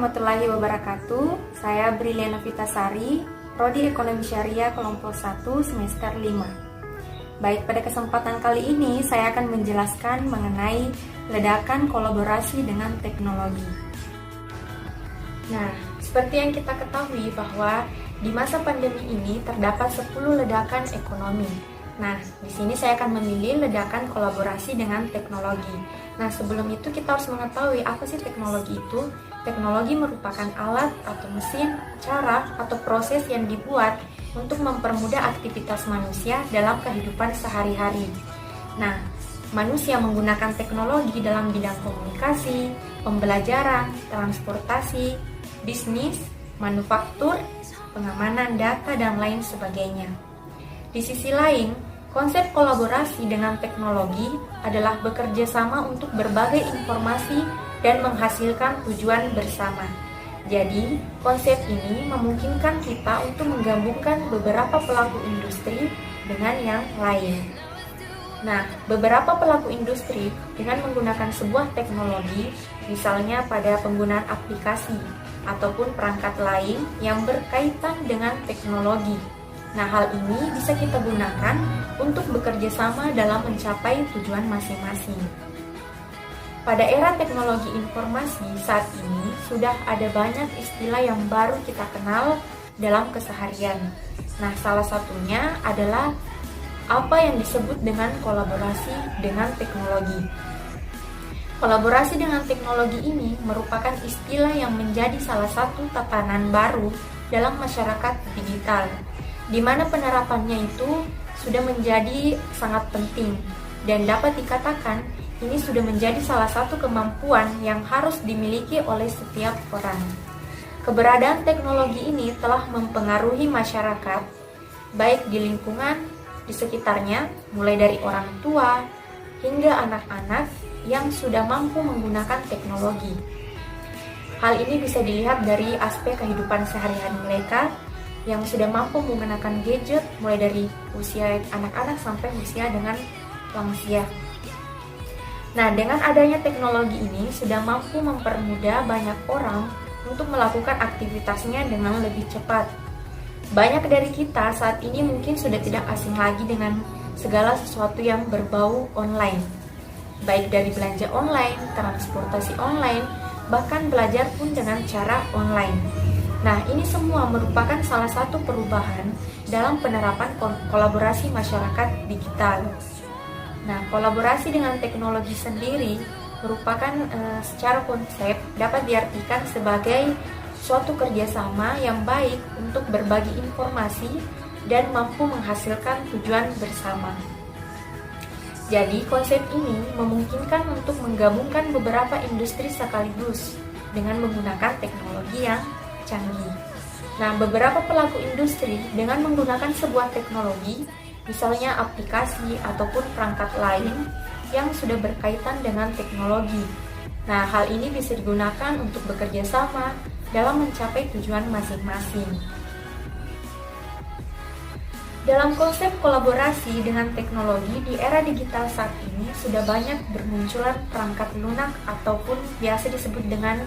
warahmatullahi wabarakatuh. Saya Briliana Vitasari, Prodi Ekonomi Syariah Kelompok 1 semester 5. Baik, pada kesempatan kali ini saya akan menjelaskan mengenai ledakan kolaborasi dengan teknologi. Nah, seperti yang kita ketahui bahwa di masa pandemi ini terdapat 10 ledakan ekonomi. Nah, di sini saya akan memilih ledakan kolaborasi dengan teknologi. Nah, sebelum itu kita harus mengetahui apa sih teknologi itu. Teknologi merupakan alat atau mesin, cara atau proses yang dibuat untuk mempermudah aktivitas manusia dalam kehidupan sehari-hari. Nah, manusia menggunakan teknologi dalam bidang komunikasi, pembelajaran, transportasi, bisnis, manufaktur, pengamanan data, dan lain sebagainya. Di sisi lain, konsep kolaborasi dengan teknologi adalah bekerja sama untuk berbagai informasi dan menghasilkan tujuan bersama. Jadi, konsep ini memungkinkan kita untuk menggabungkan beberapa pelaku industri dengan yang lain. Nah, beberapa pelaku industri dengan menggunakan sebuah teknologi, misalnya pada penggunaan aplikasi ataupun perangkat lain yang berkaitan dengan teknologi. Nah, hal ini bisa kita gunakan untuk bekerja sama dalam mencapai tujuan masing-masing. Pada era teknologi informasi saat ini, sudah ada banyak istilah yang baru kita kenal dalam keseharian. Nah, salah satunya adalah apa yang disebut dengan kolaborasi dengan teknologi. Kolaborasi dengan teknologi ini merupakan istilah yang menjadi salah satu tatanan baru dalam masyarakat digital, di mana penerapannya itu sudah menjadi sangat penting dan dapat dikatakan ini sudah menjadi salah satu kemampuan yang harus dimiliki oleh setiap orang. Keberadaan teknologi ini telah mempengaruhi masyarakat, baik di lingkungan, di sekitarnya, mulai dari orang tua hingga anak-anak yang sudah mampu menggunakan teknologi. Hal ini bisa dilihat dari aspek kehidupan sehari-hari mereka yang sudah mampu menggunakan gadget mulai dari usia anak-anak sampai usia dengan lansia. Nah, dengan adanya teknologi ini sudah mampu mempermudah banyak orang untuk melakukan aktivitasnya dengan lebih cepat. Banyak dari kita saat ini mungkin sudah tidak asing lagi dengan segala sesuatu yang berbau online. Baik dari belanja online, transportasi online, bahkan belajar pun dengan cara online. Nah, ini semua merupakan salah satu perubahan dalam penerapan kolaborasi masyarakat digital. Nah, kolaborasi dengan teknologi sendiri merupakan secara konsep dapat diartikan sebagai suatu kerjasama yang baik untuk berbagi informasi dan mampu menghasilkan tujuan bersama. Jadi, konsep ini memungkinkan untuk menggabungkan beberapa industri sekaligus dengan menggunakan teknologi yang canggih. Nah, beberapa pelaku industri dengan menggunakan sebuah teknologi, misalnya aplikasi ataupun perangkat lain yang sudah berkaitan dengan teknologi. Nah, hal ini bisa digunakan untuk bekerja sama dalam mencapai tujuan masing-masing. Dalam konsep kolaborasi dengan teknologi di era digital saat ini sudah banyak bermunculan perangkat lunak ataupun biasa disebut dengan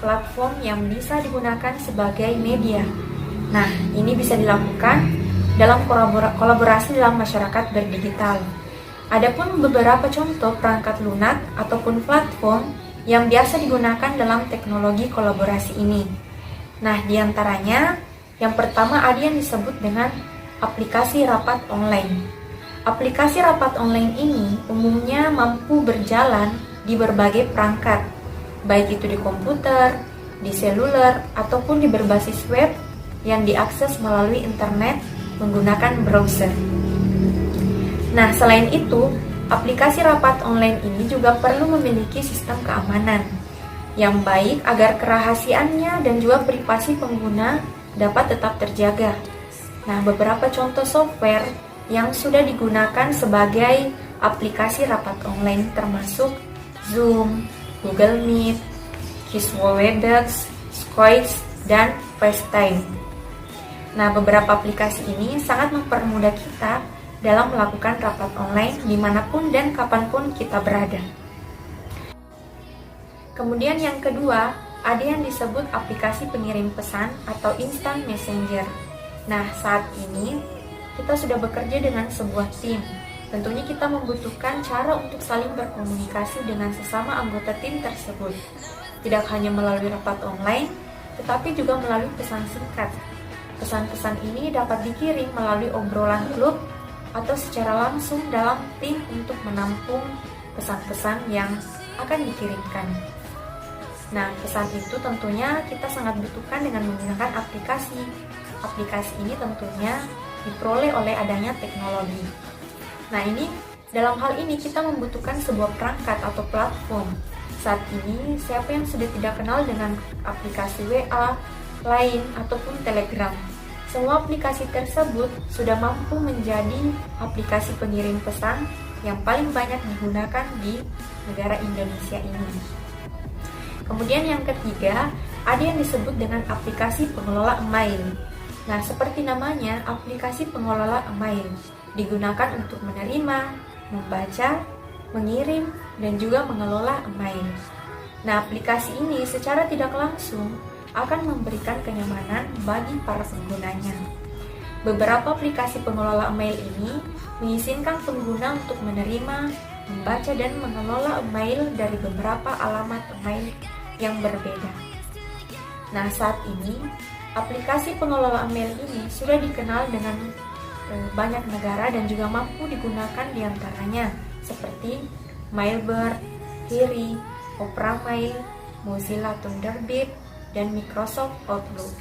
platform yang bisa digunakan sebagai media. Nah, ini bisa dilakukan dalam kolaborasi dalam masyarakat berdigital. Adapun beberapa contoh perangkat lunak ataupun platform yang biasa digunakan dalam teknologi kolaborasi ini. Nah, diantaranya yang pertama ada yang disebut dengan aplikasi rapat online. Aplikasi rapat online ini umumnya mampu berjalan di berbagai perangkat, baik itu di komputer, di seluler, ataupun di berbasis web yang diakses melalui internet menggunakan browser. Nah, selain itu, aplikasi rapat online ini juga perlu memiliki sistem keamanan yang baik agar kerahasiaannya dan juga privasi pengguna dapat tetap terjaga. Nah, beberapa contoh software yang sudah digunakan sebagai aplikasi rapat online termasuk Zoom, Google Meet, Kiswo Webex, Skype, dan FaceTime. Nah, beberapa aplikasi ini sangat mempermudah kita dalam melakukan rapat online dimanapun dan kapanpun kita berada. Kemudian yang kedua, ada yang disebut aplikasi pengirim pesan atau instant messenger. Nah, saat ini kita sudah bekerja dengan sebuah tim. Tentunya kita membutuhkan cara untuk saling berkomunikasi dengan sesama anggota tim tersebut. Tidak hanya melalui rapat online, tetapi juga melalui pesan singkat. Pesan-pesan ini dapat dikirim melalui obrolan grup atau secara langsung dalam tim untuk menampung pesan-pesan yang akan dikirimkan. Nah, pesan itu tentunya kita sangat butuhkan dengan menggunakan aplikasi. Aplikasi ini tentunya diperoleh oleh adanya teknologi. Nah, dalam hal ini kita membutuhkan sebuah perangkat atau platform. Saat ini, siapa yang sudah tidak kenal dengan aplikasi WA, Line, ataupun Telegram? Semua aplikasi tersebut sudah mampu menjadi aplikasi pengirim pesan yang paling banyak digunakan di negara Indonesia ini. Kemudian yang ketiga, ada yang disebut dengan aplikasi pengelola email. Nah, seperti namanya, aplikasi pengelola email digunakan untuk menerima, membaca, mengirim, dan juga mengelola email. Nah, aplikasi ini secara tidak langsung akan memberikan kenyamanan bagi para penggunanya. Beberapa aplikasi pengelola email ini mengizinkan pengguna untuk menerima, membaca, dan mengelola email dari beberapa alamat email yang berbeda. Nah, saat ini aplikasi pengelola email ini sudah dikenal dengan banyak negara dan juga mampu digunakan diantaranya seperti Mailbird, Hiri, Opera Mail, Mozilla Thunderbird, dan Microsoft Outlook.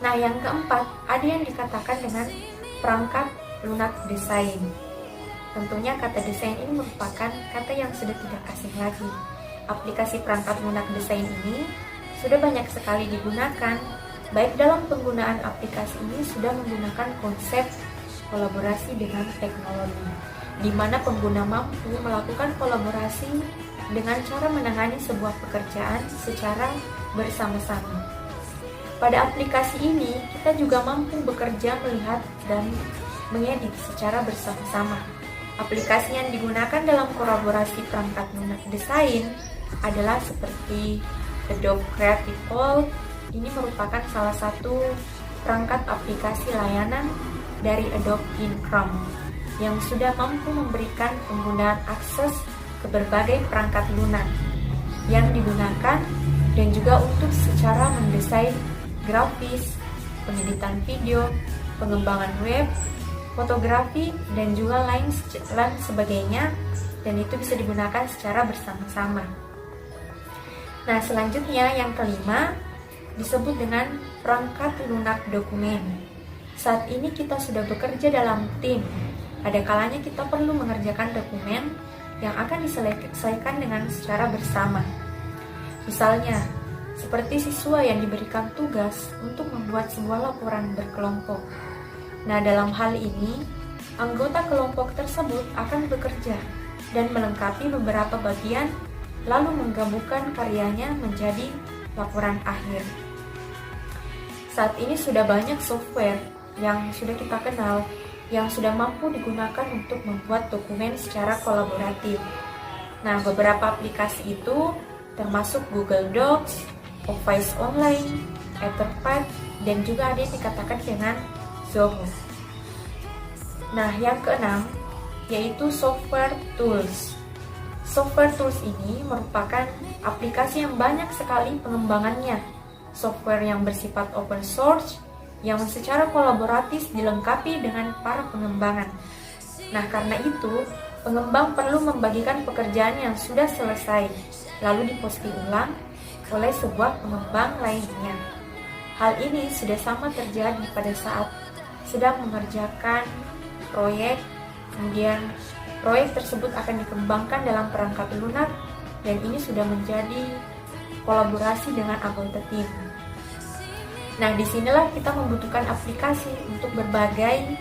Nah, yang keempat, ada yang dikatakan dengan perangkat lunak desain. Tentunya kata desain ini merupakan kata yang sudah tidak asing lagi. Aplikasi perangkat lunak desain ini sudah banyak sekali digunakan, baik dalam penggunaan aplikasi ini sudah menggunakan konsep kolaborasi dengan teknologi, di mana pengguna mampu melakukan kolaborasi dengan cara menangani sebuah pekerjaan secara bersama-sama. Pada aplikasi ini, kita juga mampu bekerja, melihat, dan mengedit secara bersama-sama. Aplikasi yang digunakan dalam kolaborasi perangkat lunak desain adalah seperti Adobe Creative Cloud. Ini merupakan salah satu perangkat aplikasi layanan dari Adobe in Chrome yang sudah mampu memberikan penggunaan akses ke berbagai perangkat lunak yang digunakan dan juga untuk secara mendesain grafis, pengeditan video, pengembangan web, fotografi, dan juga lain sebagainya, dan itu bisa digunakan secara bersama-sama. Nah, selanjutnya yang kelima disebut dengan perangkat lunak dokumen. Saat ini kita sudah bekerja dalam tim. Ada kalanya kita perlu mengerjakan dokumen yang akan diselesaikan dengan secara bersama. Misalnya, seperti siswa yang diberikan tugas untuk membuat sebuah laporan berkelompok. Nah, dalam hal ini, anggota kelompok tersebut akan bekerja dan melengkapi beberapa bagian, lalu menggabungkan karyanya menjadi laporan akhir. Saat ini sudah banyak software yang sudah kita kenal, yang sudah mampu digunakan untuk membuat dokumen secara kolaboratif. Nah, beberapa aplikasi itu termasuk Google Docs, Office Online, Etherpad, dan juga ada yang dikatakan dengan Zoho. Nah, yang keenam yaitu software tools. Software tools ini merupakan aplikasi yang banyak sekali pengembangannya. Software yang bersifat open source yang secara kolaboratif dilengkapi dengan para pengembangan. Nah, karena itu, pengembang perlu membagikan pekerjaan yang sudah selesai, lalu diposting ulang oleh sebuah pengembang lainnya. Hal ini sudah sama terjadi pada saat sedang mengerjakan proyek, kemudian proyek tersebut akan dikembangkan dalam perangkat lunak, dan ini sudah menjadi kolaborasi dengan anggota tim. Nah, disinilah kita membutuhkan aplikasi untuk berbagai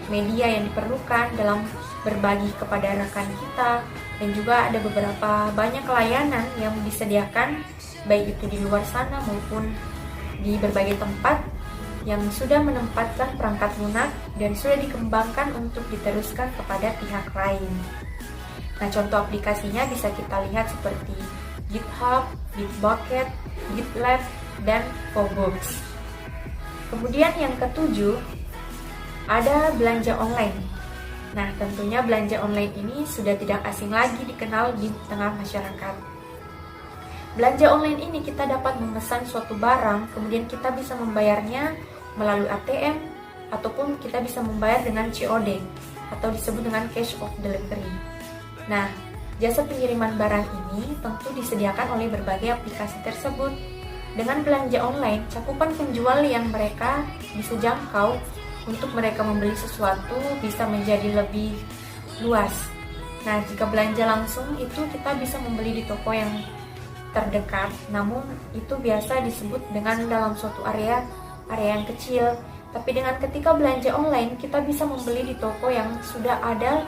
media yang diperlukan dalam berbagi kepada rekan kita, dan juga ada beberapa banyak layanan yang disediakan baik itu di luar sana maupun di berbagai tempat yang sudah menempatkan perangkat lunak dan sudah dikembangkan untuk diteruskan kepada pihak lain. Nah, contoh aplikasinya bisa kita lihat seperti GitHub, Bitbucket, GitLab, dan Phobos. Kemudian yang ketujuh, ada belanja online. Nah, tentunya belanja online ini sudah tidak asing lagi dikenal di tengah masyarakat. Belanja online ini kita dapat memesan suatu barang, kemudian kita bisa membayarnya melalui ATM, ataupun kita bisa membayar dengan COD, atau disebut dengan cash of delivery. Nah, jasa pengiriman barang ini tentu disediakan oleh berbagai aplikasi tersebut. Dengan belanja online, cakupan penjual yang mereka bisa jangkau untuk mereka membeli sesuatu bisa menjadi lebih luas. Nah, jika belanja langsung itu kita bisa membeli di toko yang terdekat, namun itu biasa disebut dengan dalam suatu area yang kecil. Tapi dengan ketika belanja online, kita bisa membeli di toko yang sudah ada,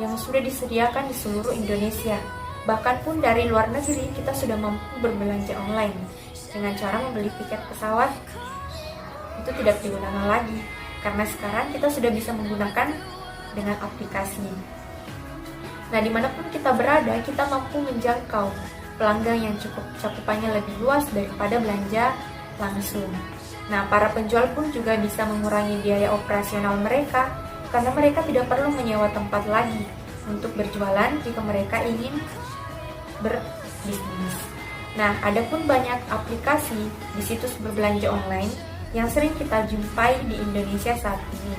yang sudah disediakan di seluruh Indonesia. Bahkan pun dari luar negeri kita sudah mampu berbelanja online. Dengan cara membeli tiket pesawat, itu tidak digunakan lagi, karena sekarang kita sudah bisa menggunakan dengan aplikasi. Nah, dimanapun kita berada, kita mampu menjangkau pelanggan yang cukup cakupannya lebih luas daripada belanja langsung. Nah, para penjual pun juga bisa mengurangi biaya operasional mereka, karena mereka tidak perlu menyewa tempat lagi untuk berjualan jika mereka ingin berbisnis. Nah, ada pun banyak aplikasi di situs berbelanja online yang sering kita jumpai di Indonesia saat ini.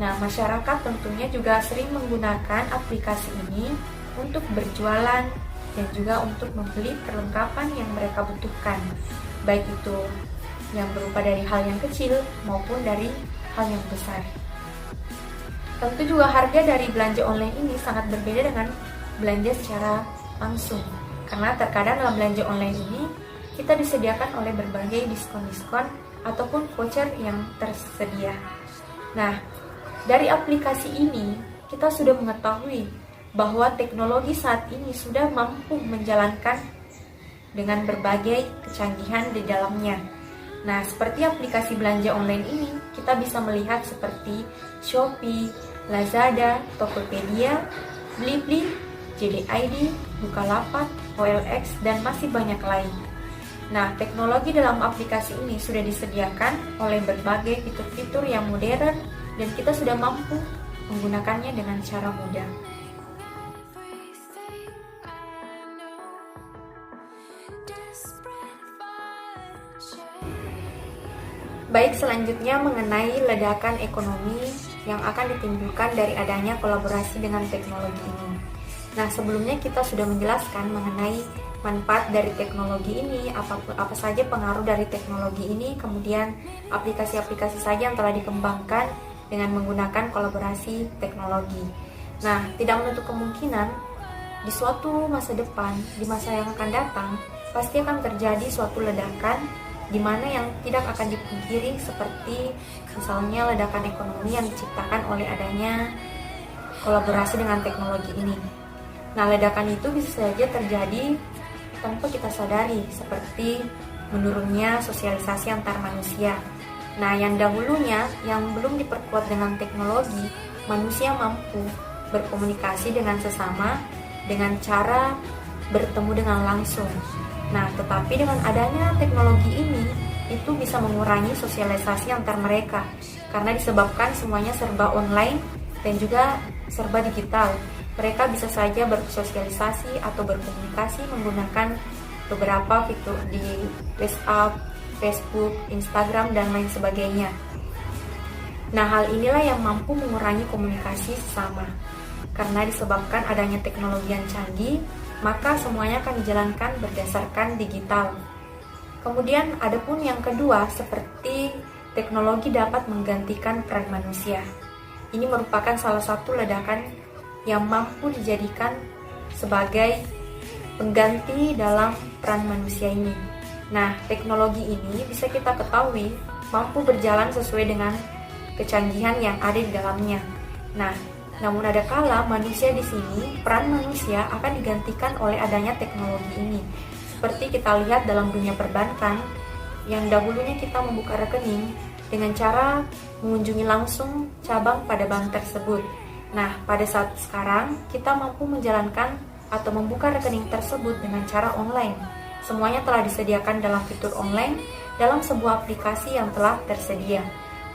Nah, masyarakat tentunya juga sering menggunakan aplikasi ini untuk berjualan dan juga untuk membeli perlengkapan yang mereka butuhkan, baik itu yang berupa dari hal yang kecil maupun dari hal yang besar. Tentu juga harga dari belanja online ini sangat berbeda dengan belanja secara langsung, karena terkadang dalam belanja online ini kita disediakan oleh berbagai diskon-diskon ataupun voucher yang tersedia. Nah, dari aplikasi ini kita sudah mengetahui bahwa teknologi saat ini sudah mampu menjalankan dengan berbagai kecanggihan di dalamnya. Nah, seperti aplikasi belanja online ini, kita bisa melihat seperti Shopee, Lazada, Tokopedia, Blibli, JD.ID, Bukalapak, OLX, dan masih banyak lain. Nah, teknologi dalam aplikasi ini sudah disediakan oleh berbagai fitur-fitur yang modern dan kita sudah mampu menggunakannya dengan cara mudah. Baik, selanjutnya mengenai ledakan ekonomi yang akan ditimbulkan dari adanya kolaborasi dengan teknologi ini. Nah, sebelumnya kita sudah menjelaskan mengenai manfaat dari teknologi ini, apa saja pengaruh dari teknologi ini, kemudian aplikasi-aplikasi saja yang telah dikembangkan dengan menggunakan kolaborasi teknologi. Nah, tidak menutup kemungkinan di suatu masa depan, di masa yang akan datang, pasti akan terjadi suatu ledakan di mana yang tidak akan dipungkiri, seperti misalnya ledakan ekonomi yang diciptakan oleh adanya kolaborasi dengan teknologi ini. Nah, ledakan itu bisa saja terjadi tanpa kita sadari, seperti menurunnya sosialisasi antar manusia. Nah, yang dahulunya yang belum diperkuat dengan teknologi, manusia mampu berkomunikasi dengan sesama dengan cara bertemu dengan langsung. Nah, tetapi dengan adanya teknologi ini, itu bisa mengurangi sosialisasi antar mereka, karena disebabkan semuanya serba online dan juga serba digital. Mereka bisa saja bersosialisasi atau berkomunikasi menggunakan beberapa fitur di WhatsApp, Facebook, Instagram, dan lain sebagainya. Nah, hal inilah yang mampu mengurangi komunikasi sesama. Karena disebabkan adanya teknologi yang canggih, maka semuanya akan dijalankan berdasarkan digital. Kemudian ada pun yang kedua, seperti teknologi dapat menggantikan peran manusia. Ini merupakan salah satu ledakan yang mampu dijadikan sebagai pengganti dalam peran manusia ini. Nah, teknologi ini bisa kita ketahui mampu berjalan sesuai dengan kecanggihan yang ada di dalamnya. Nah, namun ada kala manusia di sini, peran manusia akan digantikan oleh adanya teknologi ini. Seperti kita lihat dalam dunia perbankan, yang dahulunya kita membuka rekening dengan cara mengunjungi langsung cabang pada bank tersebut. Nah, pada saat sekarang kita mampu menjalankan atau membuka rekening tersebut dengan cara online. Semuanya telah disediakan dalam fitur online dalam sebuah aplikasi yang telah tersedia.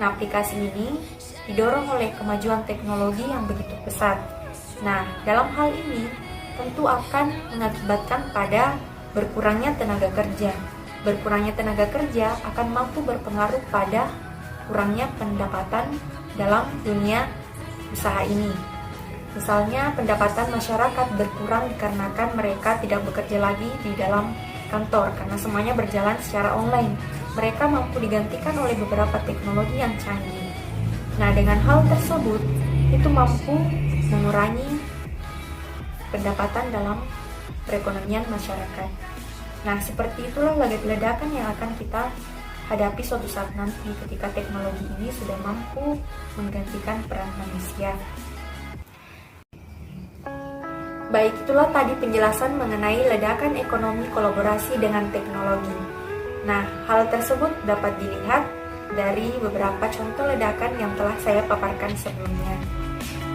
Nah, aplikasi ini didorong oleh kemajuan teknologi yang begitu pesat. Nah, dalam hal ini tentu akan mengakibatkan pada berkurangnya tenaga kerja. Berkurangnya tenaga kerja akan mampu berpengaruh pada kurangnya pendapatan dalam dunia usaha ini. Misalnya, pendapatan masyarakat berkurang dikarenakan mereka tidak bekerja lagi di dalam kantor karena semuanya berjalan secara online. Mereka mampu digantikan oleh beberapa teknologi yang canggih. Nah, dengan hal tersebut, itu mampu mengurangi pendapatan dalam perekonomian masyarakat. Nah, seperti itulah ledakan yang akan kita hadapi suatu saat nanti ketika teknologi ini sudah mampu menggantikan peran manusia. Baik, itulah tadi penjelasan mengenai ledakan ekonomi kolaborasi dengan teknologi. Nah, hal tersebut dapat dilihat dari beberapa contoh ledakan yang telah saya paparkan sebelumnya.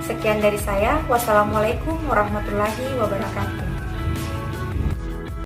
Sekian dari saya. Wassalamualaikum warahmatullahi wabarakatuh.